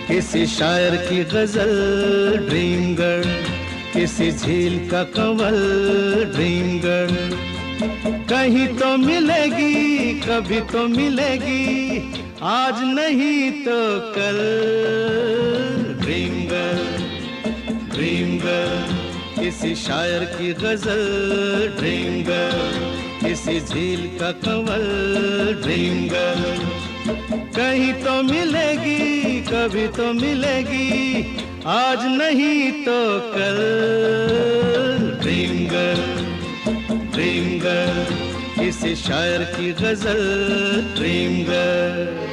किसी शायर की गजल ड्रीम गर्ल, किसी झील का कंवल ड्रीम गर्ल। कहीं तो मिलेगी, कभी तो मिलेगी, आज नहीं तो कल। ड्रीम गर्ल, ड्रीम गर्ल, किसी शायर की गजल ड्रीम गर्ल, किसी झील का कंवल ड्रीम गर्ल। कहीं तो मिलेगी, कभी तो मिलेगी, आज नहीं तो कल। ड्रीम गर्ल, ड्रीम गर्ल, किसी शायर की गजल ड्रीम गर्ल।